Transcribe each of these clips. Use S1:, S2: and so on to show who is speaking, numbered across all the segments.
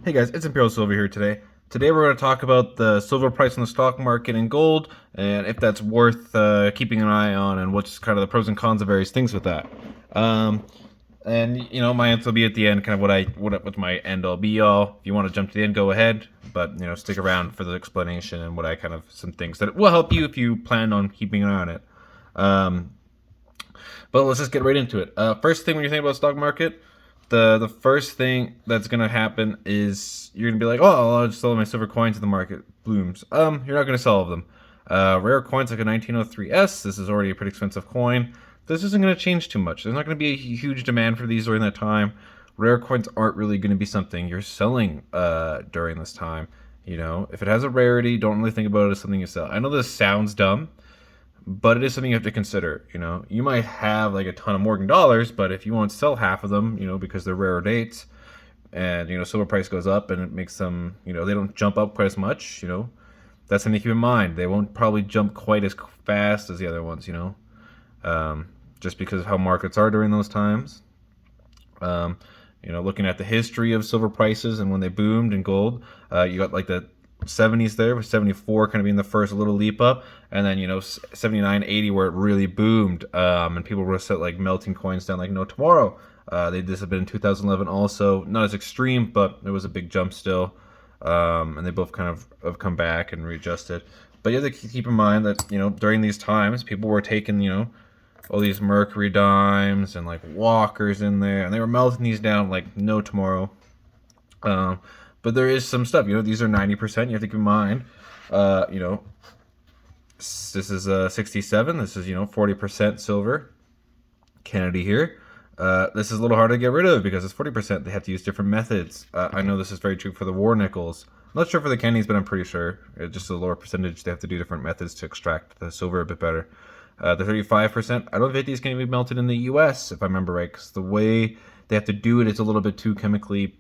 S1: Hey guys, it's Imperial Silver here today. Today we're going to talk about the silver price in the stock market and gold, and if that's worth keeping an eye on, and what's kind of the pros and cons of various things with that. Um, and my answer will be at the end, kind of what's my end all be all. If you want to jump to the end, go ahead, but stick around for the explanation and what I kind of some things that will help you if you plan on keeping an eye on it. Um, but let's just get right into it. First thing when you think about stock market, the first thing that's gonna happen is you're gonna be like, oh, I'll just sell my silver coins to the market blooms. You're not gonna sell all of them. Rare coins like a 1903S. This is already a pretty expensive coin. This isn't gonna change too much. There's not gonna be a huge demand for these during that time. Rare coins aren't really gonna be something you're selling during this time. If it has a rarity, don't really think about it as something you sell. I know this sounds dumb, but it is something you have to consider. You might have like a ton of Morgan dollars, but if you want to sell half of them, because they're rare dates, and silver price goes up and it makes them, they don't jump up quite as much. That's something to keep in mind. They won't probably jump quite as fast as the other ones. Just because of how markets are during those times. Looking at the history of silver prices and when they boomed in gold, you got like the 70s there, with 74 kind of being the first little leap up, and then 79, 80 where it really boomed, and people were set like melting coins down like no tomorrow. This have been in 2011 also, not as extreme, but it was a big jump still, and they both kind of have come back and readjusted. But you have to keep in mind that during these times people were taking all these Mercury dimes and like Walkers in there, and they were melting these down like no tomorrow. But there is some stuff, these are 90%. You have to keep in mind, this is 67. This is 40% silver. Kennedy here. This is a little hard to get rid of because it's 40%. They have to use different methods. I know this is very true for the war nickels. I'm not sure for the Kennedys, but I'm pretty sure. It's just a lower percentage. They have to do different methods to extract the silver a bit better. The 35%, I don't think these can be melted in the U.S., if I remember right, because the way they have to do it is a little bit too chemically,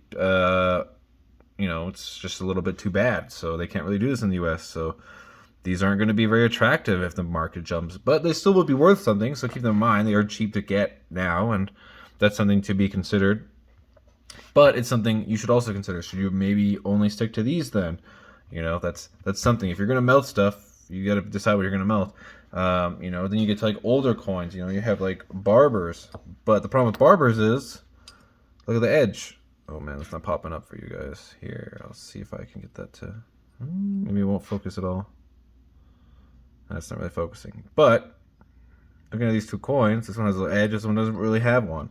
S1: it's just a little bit too bad. So they can't really do this in the U.S., so these aren't going to be very attractive if the market jumps. But they still will be worth something, so keep them in mind. They are cheap to get now, and that's something to be considered. But it's something you should also consider. Should you maybe only stick to these then? That's something. If you're going to melt stuff, you got to decide what you're going to melt. Then you get to like older coins. You have like barbers, but the problem with barbers is, look at the edge. Oh man, it's not popping up for you guys. Here, I'll see if I can get that to. Maybe it won't focus at all. That's not really focusing. But looking at these two coins, this one has an edge. This one doesn't really have one.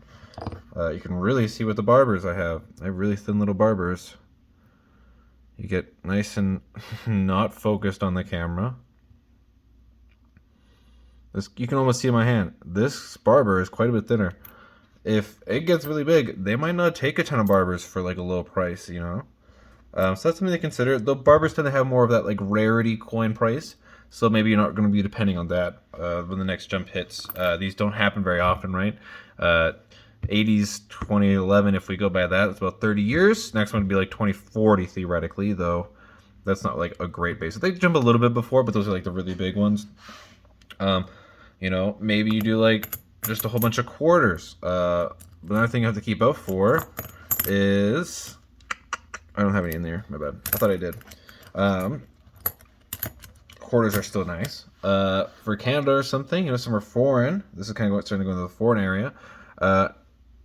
S1: You can really see what the barbers I have. I have really thin little barbers. You get nice and not focused on the camera. You can almost see in my hand. This barber is quite a bit thinner. If it gets really big, they might not take a ton of barbers for like a low price, So that's something to consider. The barbers tend to have more of that like rarity coin price, so maybe you're not going to be depending on that when the next jump hits. These don't happen very often, right? 80s, 2011, if we go by that, it's about 30 years. Next one would be like 2040 theoretically, though that's not like a great base. They jump a little bit before, but those are like the really big ones. Maybe you do like just a whole bunch of quarters. Another thing you have to keep out for is, I don't have any in there, my bad. I thought I did. Quarters are still nice. For Canada or something, some are foreign. This is kind of starting to go into the foreign area.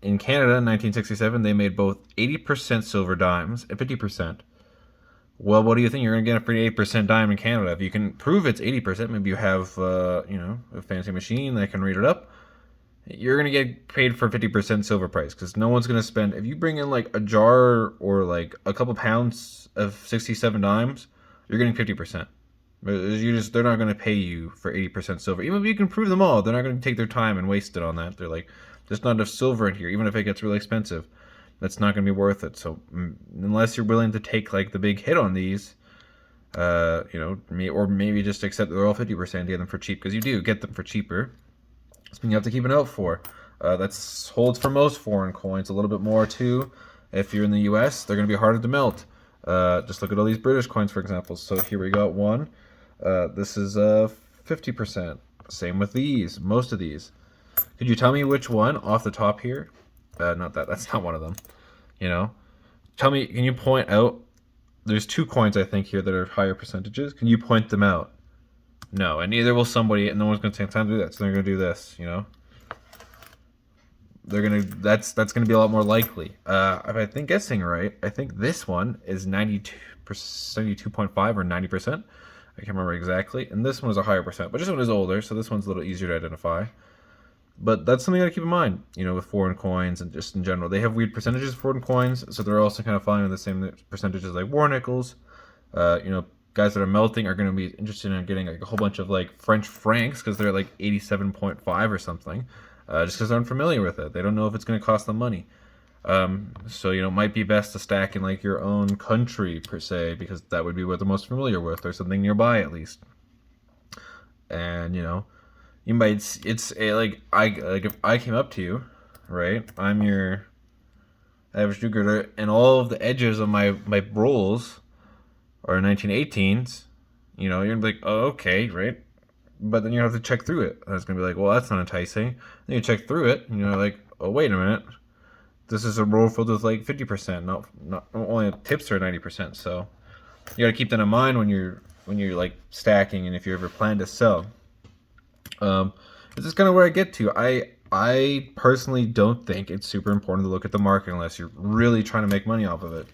S1: In Canada in 1967, they made both 80% silver dimes and 50%. Well, what do you think? You're going to get a pretty 8% dime in Canada. If you can prove it's 80%, maybe you have, a fancy machine that can read it up. You're going to get paid for 50% silver price because no one's going to spend. If you bring in like a jar or like a couple pounds of 67 dimes, you're getting 50%. They're not going to pay you for 80% silver. Even if you can prove them all, they're not going to take their time and waste it on that. They're like, there's not enough silver in here, even if it gets really expensive. That's not going to be worth it. So unless you're willing to take like the big hit on these, or maybe just accept that they're all 50%, get them for cheap, because you do get them for cheaper. Something you have to keep an eye out for. That holds for most foreign coins. A little bit more too. If you're in the U.S., they're going to be harder to melt. Just look at all these British coins, for example. So here we got one. This is 50%. Same with these. Most of these. Could you tell me which one off the top here? Not that. That's not one of them. Tell me, can you point out? There's two coins I think here that are higher percentages. Can you point them out? No, and neither will somebody, and no one's going to take time to do that. So they're going to do this. They're gonna. That's going to be a lot more likely. If I think guessing right, I think this one is 92.5 or 90%. I can't remember exactly. And this one is a higher percent, but this one is older, so this one's a little easier to identify. But that's something you gotta keep in mind, with foreign coins and just in general. They have weird percentages for foreign coins, so they're also kind of following the same percentages like war nickels. Guys that are melting are going to be interested in getting like a whole bunch of like French francs because they're like 87.5 or something, just because they're unfamiliar with it. They don't know if it's going to cost them money. So it might be best to stack in like your own country per se, because that would be what they're most familiar with, or something nearby at least. And you might like if I came up to you, right? I'm your average do-gooder, and all of the edges of my rolls are 1918s. You're gonna be like, oh, okay, right? But then you have to check through it. And it's gonna be like, well, that's not enticing. Then you check through it, and you're like, oh, wait a minute. This is a roll filled with like 50%. Not only tips are 90%. So you gotta keep that in mind when you're like stacking, and if you ever plan to sell. This is kind of where I get to. I personally don't think it's super important to look at the market unless you're really trying to make money off of it.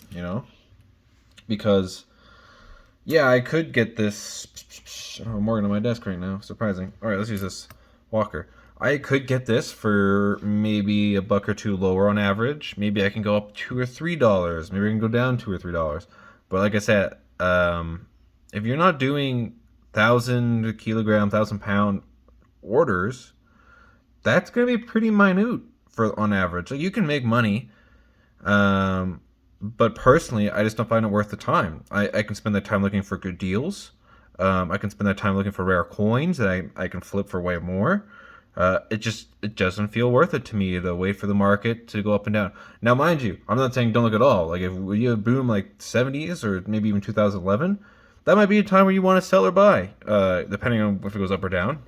S1: Because yeah, I could get this. Morgan on my desk right now. Surprising. All right, let's use this Walker. I could get this for maybe $1 or $2 lower on average. Maybe I can go up $2 or $3. Maybe I can go down $2 or $3. But like I said, if you're not doing 1,000 kilogram, 1,000 pound orders, that's going to be pretty minute on average. So you can make money, but personally, I just don't find it worth the time. I can spend that time looking for good deals. I can spend that time looking for rare coins that I can flip for way more. It doesn't feel worth it to me to wait for the market to go up and down. Now, mind you, I'm not saying don't look at all. Like if you boom like 70s or maybe even 2011, that might be a time where you want to sell or buy, depending on if it goes up or down.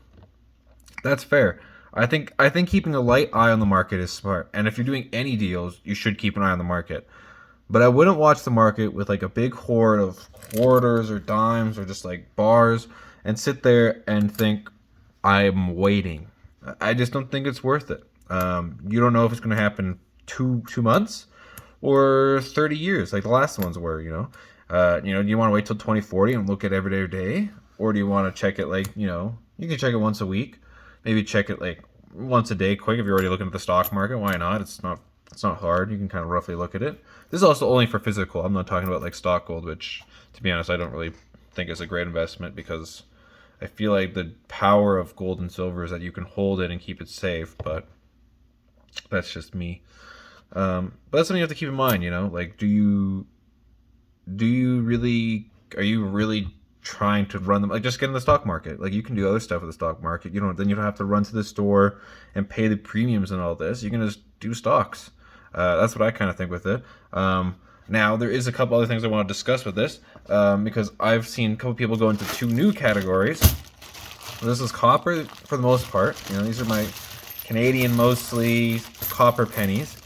S1: That's fair. I think keeping a light eye on the market is smart. And if you're doing any deals, you should keep an eye on the market. But I wouldn't watch the market with like a big hoard of quarters or dimes or just like bars and sit there and think, I'm waiting. I just don't think it's worth it. You don't know if it's going to happen two months or 30 years like the last ones were. Do you want to wait till 2040 and look at every day, or do you want to check it like you can check it once a week, maybe check it like once a day, quick. If you're already looking at the stock market, why not? It's not hard. You can kind of roughly look at it. This is also only for physical. I'm not talking about like stock gold, which to be honest, I don't really think is a great investment, because I feel like the power of gold and silver is that you can hold it and keep it safe, but that's just me. But that's something you have to keep in mind, like, are you really trying to run them? Like, just get in the stock market. Like, you can do other stuff with the stock market. You don't have to run to the store and pay the premiums and all this. You can just do stocks. That's what I kind of think with it. Now, there is a couple other things I want to discuss with this, because I've seen a couple people go into two new categories. This is copper for the most part. These are my Canadian, mostly copper pennies.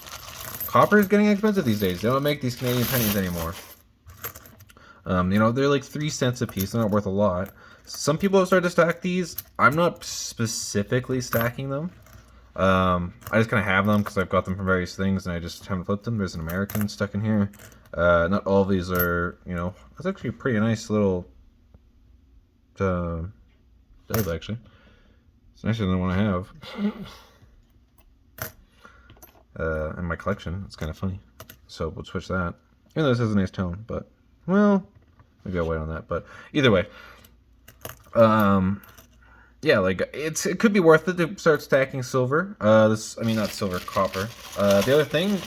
S1: Copper is getting expensive these days. They don't make these Canadian pennies anymore. They're like 3 cents a piece. They're not worth a lot. Some people have started to stack these. I'm not specifically stacking them. I just kind of have them because I've got them from various things and I just haven't flipped them. There's an American stuck in here. Not all of these are, it's actually a pretty nice little build, actually. It's nicer than the one I have in my collection. It's kind of funny. So we'll switch that. Even though this has a nice tone, but, well, maybe I'll wait on that. But either way, yeah, like it could be worth it to start stacking silver. Not silver, copper. The other thing,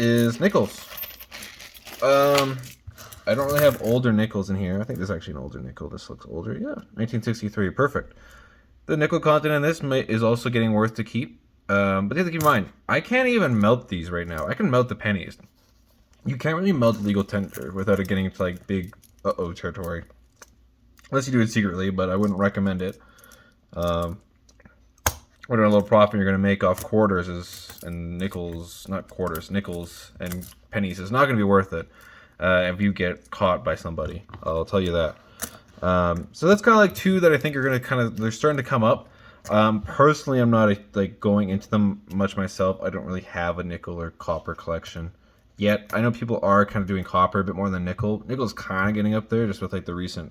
S1: is nickels. I don't really have older nickels in here. I think this is actually an older nickel. This looks older. Yeah, 1963. Perfect. The nickel content in this is also getting worth to keep. But you have to keep in mind, I can't even melt these right now. I can melt the pennies. You can't really melt legal tender without it getting into like big territory. Unless you do it secretly, but I wouldn't recommend it. whatever little profit you're going to make off quarters and nickels, not quarters, nickels and pennies is not going to be worth it if you get caught by somebody. I'll tell you that. So that's kind of like two that I think are going to they're starting to come up. Personally, I'm not like going into them much myself. I don't really have a nickel or copper collection yet. I know people are kind of doing copper a bit more than nickel. Nickel's kind of getting up there just with like the recent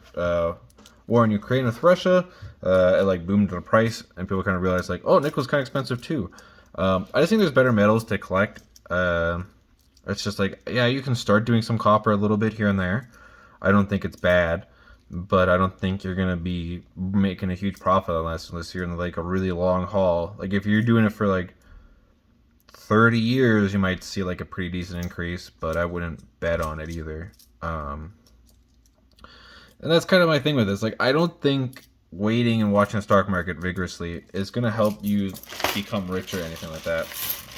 S1: war in Ukraine with Russia. It like boomed the price, and people kind of realized like, oh, nickel's kind of expensive too. I just think there's better metals to collect. It's just like, yeah, you can start doing some copper a little bit here and there. I don't think it's bad, but I don't think you're gonna be making a huge profit unless you're in like a really long haul. Like if you're doing it for like 30 years, you might see like a pretty decent increase, but I wouldn't bet on it either. And that's kind of my thing with this. Like, I don't think waiting and watching the stock market vigorously is going to help you become rich or anything like that.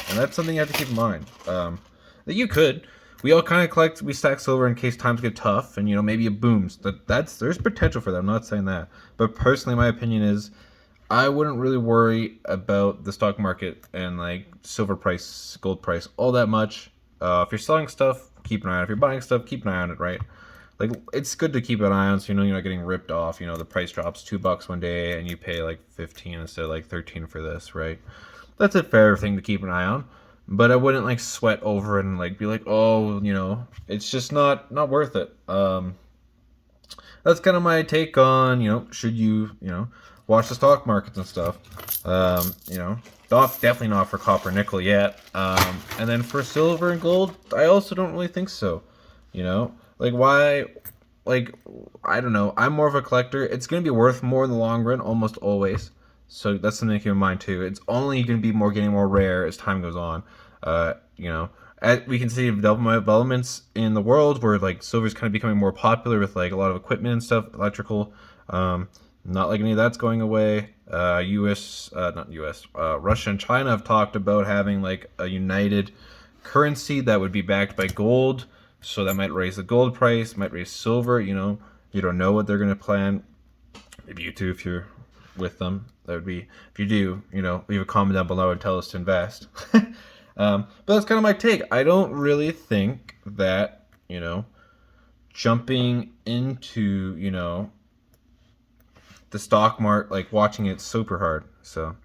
S1: And that's something you have to keep in mind. That you could. We all kind of we stack silver in case times get tough, and maybe it booms. There's potential for that. I'm not saying that, but personally, my opinion is, I wouldn't really worry about the stock market and like silver price, gold price, all that much. If you're selling stuff, keep an eye on it. If you're buying stuff, keep an eye on it, right? Like, it's good to keep an eye on so you're not getting ripped off. The price drops $2 one day and you pay like 15 instead of like 13 for this, right? That's a fair thing to keep an eye on. But I wouldn't like sweat over it and like be like, oh, it's just not worth it. That's kind of my take on, should you, watch the stock markets and stuff. Definitely not for copper, nickel yet. And then for silver and gold, I also don't really think so. Like why? Like, I don't know. I'm more of a collector. It's gonna be worth more in the long run, almost always. So that's something to keep in mind too. It's only gonna be getting more rare as time goes on. We can see developments in the world where like silver's kind of becoming more popular with like a lot of equipment and stuff, electrical. Not like any of that's going away. Russia and China have talked about having like a united currency that would be backed by gold. So that might raise the gold price, might raise silver. You don't know what they're going to plan. Maybe you too, if you're with them. That would be, if you do, leave a comment down below and tell us to invest. But that's kind of my take. I don't really think that, jumping into, the stock market, like watching it super hard. So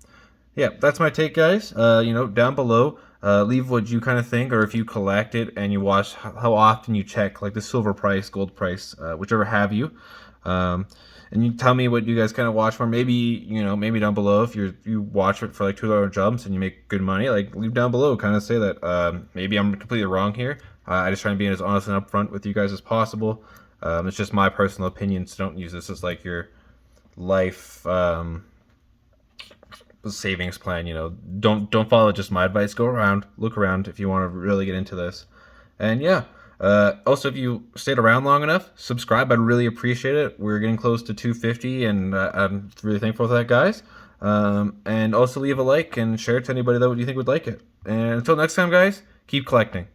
S1: yeah, that's my take, guys. Down below, leave what you kind of think, or if you collect it and you watch how often you check like the silver price, gold price, whichever have you. And you tell me what you guys kind of watch for. Maybe maybe down below if you watch it for like $2 jumps and you make good money, like leave down below. Kind of say that maybe I'm completely wrong here. I just try and be as honest and upfront with you guys as possible. It's just my personal opinion, so don't use this as like your life savings plan. Don't follow just my advice. Go around, look around if you want to really get into this. And yeah, also if you stayed around long enough, subscribe. I'd really appreciate it. We're getting close to 250 and I'm really thankful for that, guys. And also leave a like and share it to anybody that you think would like it. And until next time, guys, keep collecting.